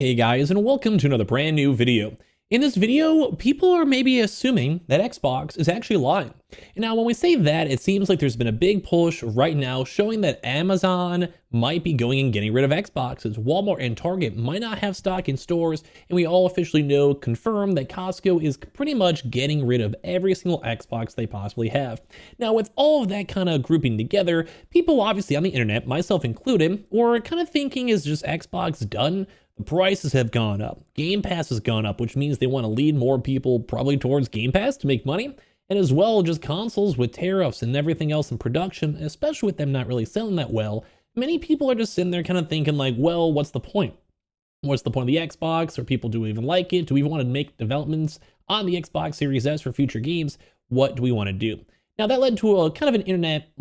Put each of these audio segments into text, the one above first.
Hey guys, and welcome to another brand new video. In this video, people are maybe assuming that Xbox is actually lying. And now when we say that, it seems like there's been a big push right now showing that Amazon might be going and getting rid of Xboxes. Walmart and Target might not have stock in stores, and we all officially know, confirmed, that Costco is pretty much getting rid of every single Xbox they possibly have. Now with all of that kind of grouping together, people obviously on the internet, myself included, were kind of thinking, is just Xbox done? The prices have gone up. Game Pass has gone up, which means they want to lead more people probably towards Game Pass to make money. And as well, just consoles with tariffs and everything else in production, especially with them not really selling that well. Many people are just sitting there kind of thinking like, well, what's the point? What's the point of the Xbox? Or people, do we even like it? Do we want to make developments on the Xbox Series S for future games? What do we want to do? Now that led to a kind of an internet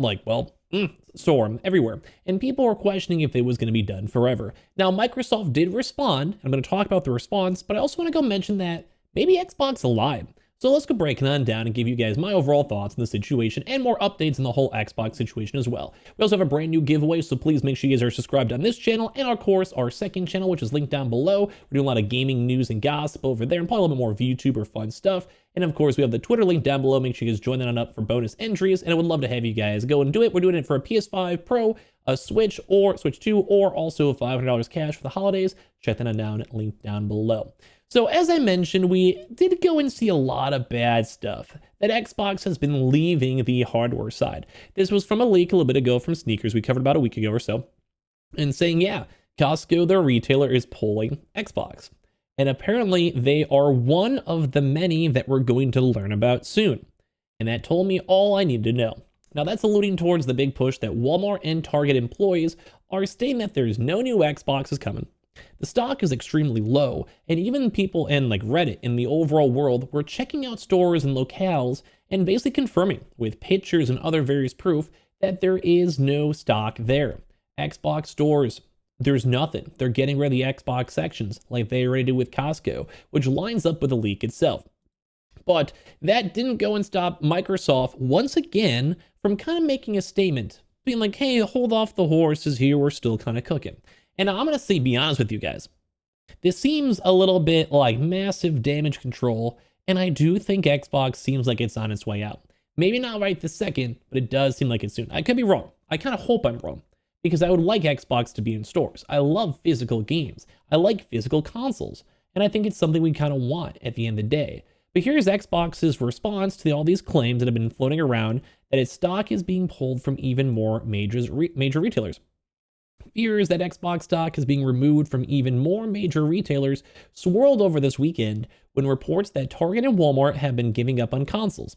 storm everywhere, and people were questioning if it was going to be done forever. Now Microsoft did respond. I'm going to talk about the response, but I also want to go mention that maybe Xbox lied. So let's go breaking on down and give you guys my overall thoughts on the situation and more updates on the whole Xbox situation as well. We also have a brand new giveaway, so please make sure you guys are subscribed on this channel and of course our second channel, which is linked down below. We're doing a lot of gaming news and gossip over there and probably a little bit more VTuber fun stuff. And of course, we have the Twitter link down below. Make sure you guys join that on up for bonus entries. And I would love to have you guys go and do it. We're doing it for a PS5 Pro, a Switch or Switch 2, or also $500 cash for the holidays. Check that down, link down below. So as I mentioned, we did go and see a lot of bad stuff that Xbox has been leaving the hardware side. This was from a leak a little bit ago from Sneakers we covered about a week ago or so, and saying, yeah, Costco, their retailer, is pulling Xbox. And apparently they are one of the many that we're going to learn about soon. And that told me all I need to know. Now that's alluding towards the big push that Walmart and Target employees are stating that there's no new Xboxes coming. The stock is extremely low, and even people in like Reddit in the overall world were checking out stores and locales and basically confirming with pictures and other various proof that there is no stock there. Xbox stores, there's nothing. They're getting rid of the Xbox sections like they already did with Costco, which lines up with the leak itself. But that didn't go and stop Microsoft once again from kind of making a statement, being like, hey, hold off the horses here, we're still kind of cooking. And I'm going to say, be honest with you guys, this seems a little bit like massive damage control, and I do think Xbox seems like it's on its way out. Maybe not right this second, but it does seem like it's soon. I could be wrong. I kind of hope I'm wrong, because I would like Xbox to be in stores. I love physical games. I like physical consoles, and I think it's something we kind of want at the end of the day. But here's Xbox's response to all these claims that have been floating around that its stock is being pulled from even more major retailers. Fears that Xbox stock is being removed from even more major retailers swirled over this weekend when reports that Target and Walmart have been giving up on consoles.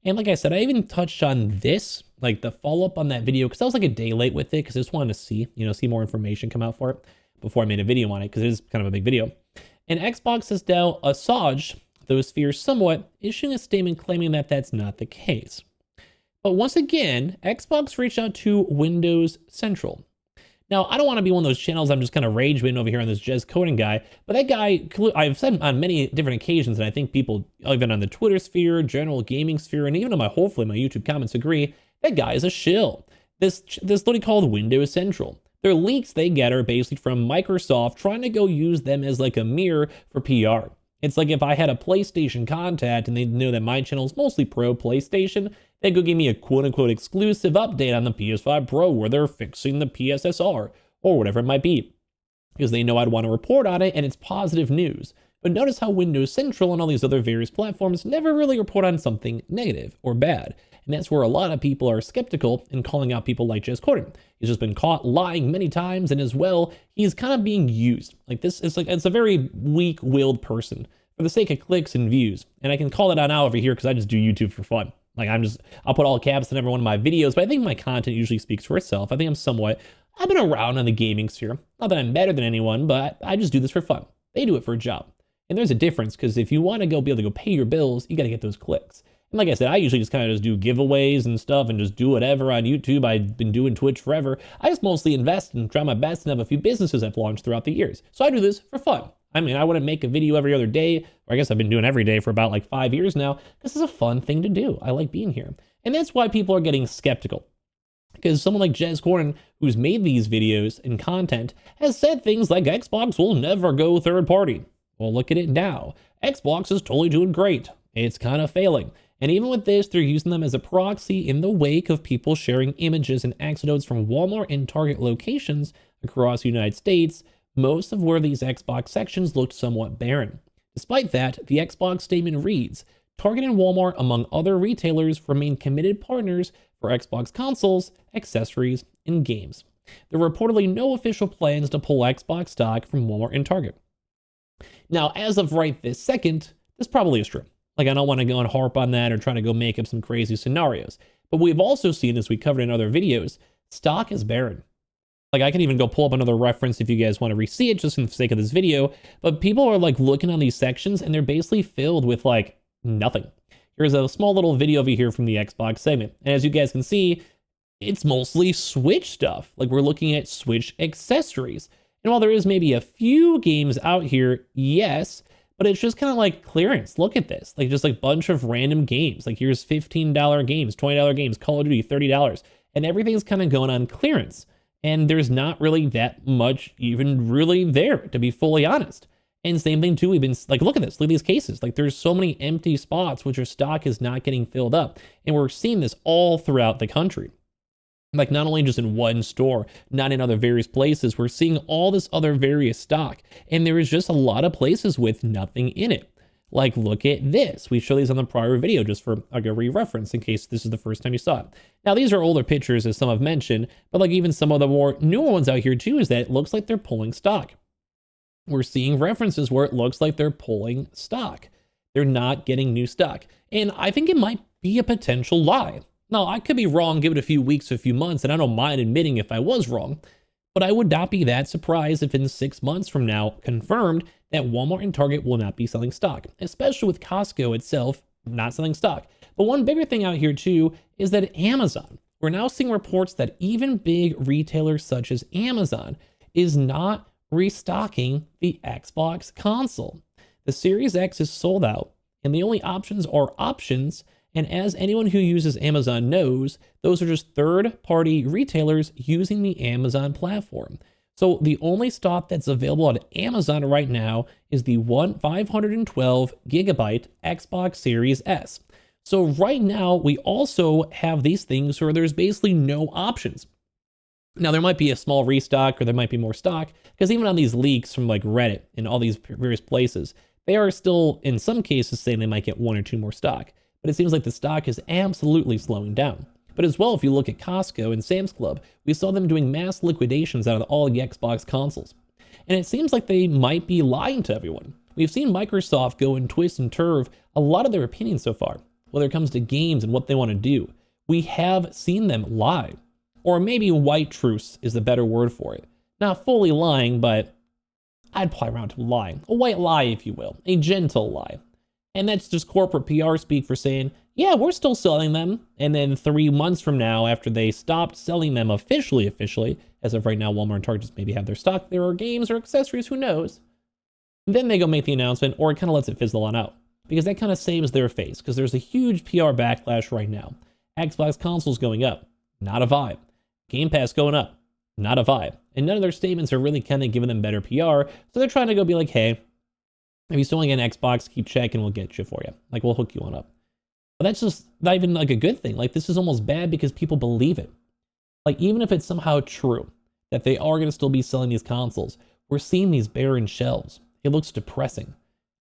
And like I said, I even touched on this, like the follow-up on that video, because I was like a day late with it because I just wanted to see more information come out for it before I made a video on it, because it is kind of a big video. And Xbox has now assuaged those fears somewhat, issuing a statement claiming that that's not the case. But once again, Xbox reached out to Windows Central. Now, I don't want to be one of those channels I'm just kind of rage baiting over here on this Jez coding guy, but that guy, I've said on many different occasions, and I think people, even on the Twitter sphere, general gaming sphere, and even on hopefully my YouTube comments agree, that guy is a shill. This literally called Windows Central. Their leaks they get are basically from Microsoft trying to go use them as like a mirror for PR. It's like if I had a PlayStation contact and they know that my channel is mostly pro PlayStation, they go give me a quote-unquote exclusive update on the PS5 Pro where they're fixing the PSSR or whatever it might be, because they know I'd want to report on it and it's positive news. But notice how Windows Central and all these other various platforms never really report on something negative or bad. And that's where a lot of people are skeptical and calling out people like Jez Corden. He's just been caught lying many times, and as well, he's kind of being used. Like this is it's a very weak-willed person for the sake of clicks and views. And I can call it out now over here because I just do YouTube for fun. Like I'll put all caps in every one of my videos, but I think my content usually speaks for itself. I think I've been around in the gaming sphere. Not that I'm better than anyone, but I just do this for fun. They do it for a job. And there's a difference, because if you want to be able to go pay your bills, you got to get those clicks. And like I said, I usually just kind of do giveaways and stuff and just do whatever on YouTube. I've been doing Twitch forever. I just mostly invest and try my best and have a few businesses I've launched throughout the years. So I do this for fun. I mean, I wouldn't make a video every other day, or I guess I've been doing every day for about like 5 years now. This is a fun thing to do. I like being here. And that's why people are getting skeptical. Because someone like Jez Corden, who's made these videos and content, has said things like Xbox will never go third party. Well, look at it now. Xbox is totally doing great. It's kind of failing. And even with this, they're using them as a proxy in the wake of people sharing images and accidents from Walmart and Target locations across the United States, most of where these Xbox sections looked somewhat barren. Despite that, the Xbox statement reads, Target and Walmart, among other retailers, remain committed partners for Xbox consoles, accessories, and games. There were reportedly no official plans to pull Xbox stock from Walmart and Target. Now, as of right this second, this probably is true. Like, I don't want to go and harp on that or try to go make up some crazy scenarios. But we've also seen, as we covered in other videos, stock is barren. Like, I can even go pull up another reference if you guys want to re-see it just for the sake of this video. But people are like looking on these sections and they're basically filled with like nothing. Here's a small little video over here from the Xbox segment. And as you guys can see, it's mostly Switch stuff. Like, we're looking at Switch accessories. And while there is maybe a few games out here, yes, but it's just kind of like clearance. Look at this, like just like bunch of random games. Like, here's $15 games, $20 games, Call of Duty, $30, and everything's kind of going on clearance. And there's not really that much even really there, to be fully honest. And same thing too, we've been like, look at this, look at these cases. Like, there's so many empty spots, which your stock is not getting filled up. And we're seeing this all throughout the country. Like, not only just in one store, not in other various places, we're seeing all this other various stock. And there is just a lot of places with nothing in it. Like, look at this. We show these on the prior video just for like a re-reference in case this is the first time you saw it. Now, these are older pictures, as some have mentioned, but like even some of the more newer ones out here too, is that it looks like they're pulling stock. We're seeing references where it looks like they're pulling stock. They're not getting new stock. And I think it might be a potential lie. Now, I could be wrong, give it a few weeks, a few months, and I don't mind admitting if I was wrong, but I would not be that surprised if in 6 months from now, confirmed that Walmart and Target will not be selling stock, especially with Costco itself not selling stock. But one bigger thing out here too is that Amazon, we're now seeing reports that even big retailers such as Amazon is not restocking the Xbox console. The Series X is sold out, and the only options are options. And as anyone who uses Amazon knows, those are just third-party retailers using the Amazon platform. So the only stock that's available on Amazon right now is the 512 gigabyte Xbox Series S. So right now, we also have these things where there's basically no options. Now, there might be a small restock or there might be more stock, because even on these leaks from like Reddit and all these various places, they are still, in some cases, saying they might get 1 or 2 more stock. But it seems like the stock is absolutely slowing down. But as well, if you look at Costco and Sam's Club, we saw them doing mass liquidations out of all the Xbox consoles. And it seems like they might be lying to everyone. We've seen Microsoft go and twist and turve a lot of their opinions so far, whether it comes to games and what they want to do. We have seen them lie. Or maybe white truce is the better word for it. Not fully lying, but I'd play around to lying. A white lie, if you will. A gentle lie. And that's just corporate PR speak for saying, yeah, we're still selling them. And then 3 months from now, after they stopped selling them officially, as of right now, Walmart and Target just maybe have their stock, there are games or accessories, who knows? Then they go make the announcement, or it kind of lets it fizzle on out. Because that kind of saves their face, because there's a huge PR backlash right now. Xbox consoles going up, not a vibe. Game Pass going up, not a vibe. And none of their statements are really kind of giving them better PR, so they're trying to go be like, hey, if you still want to get an Xbox, keep checking, we'll get you for you. Like, we'll hook you on up. But that's just not even like a good thing. Like, this is almost bad because people believe it. Like, even if it's somehow true that they are going to still be selling these consoles, we're seeing these barren shelves. It looks depressing.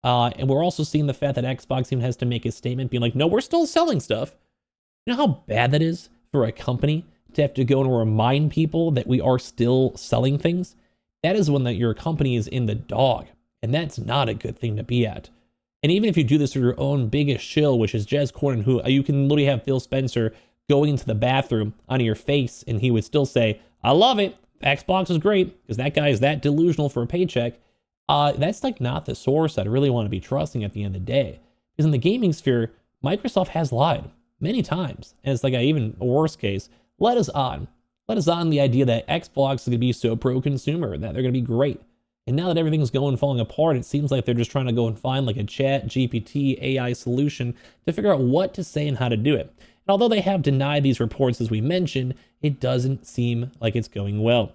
And we're also seeing the fact that Xbox even has to make a statement being like, no, we're still selling stuff. You know how bad that is for a company to have to go and remind people that we are still selling things? That is when that your company is in the dog. And that's not a good thing to be at. And even if you do this with your own biggest shill, which is Jez Corden, who you can literally have Phil Spencer going into the bathroom on your face, and he would still say, I love it. Xbox is great, because that guy is that delusional for a paycheck. That's like not the source I'd really want to be trusting at the end of the day. Because in the gaming sphere, Microsoft has lied many times. And it's like a even worse case. Let us on the idea that Xbox is going to be so pro-consumer, that they're going to be great. And now that everything's falling apart, it seems like they're just trying to go and find like a chat GPT AI solution to figure out what to say and how to do it. although they have denied these reports as we mentioned, it doesn't seem like it's going well.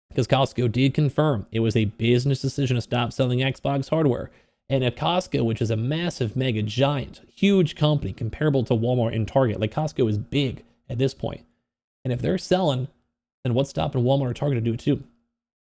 Because Costco did confirm it was a business decision to stop selling Xbox hardware. And at Costco, which is a massive, mega giant, huge company comparable to Walmart and Target, like Costco is big at this point. And if they're selling, then what's stopping Walmart or Target to do it too?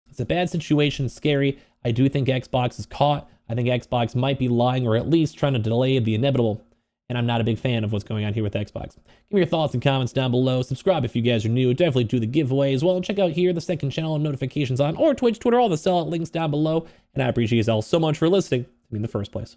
It's a bad situation, scary. I do think Xbox is caught. I think Xbox might be lying or at least trying to delay the inevitable. And I'm not a big fan of what's going on here with Xbox. Give me your thoughts and comments down below. Subscribe if you guys are new. Definitely do the giveaway as well. And check out here the second channel and notifications on, or Twitch, Twitter, all the sellout links down below. And I appreciate you all so much for listening to me in the first place.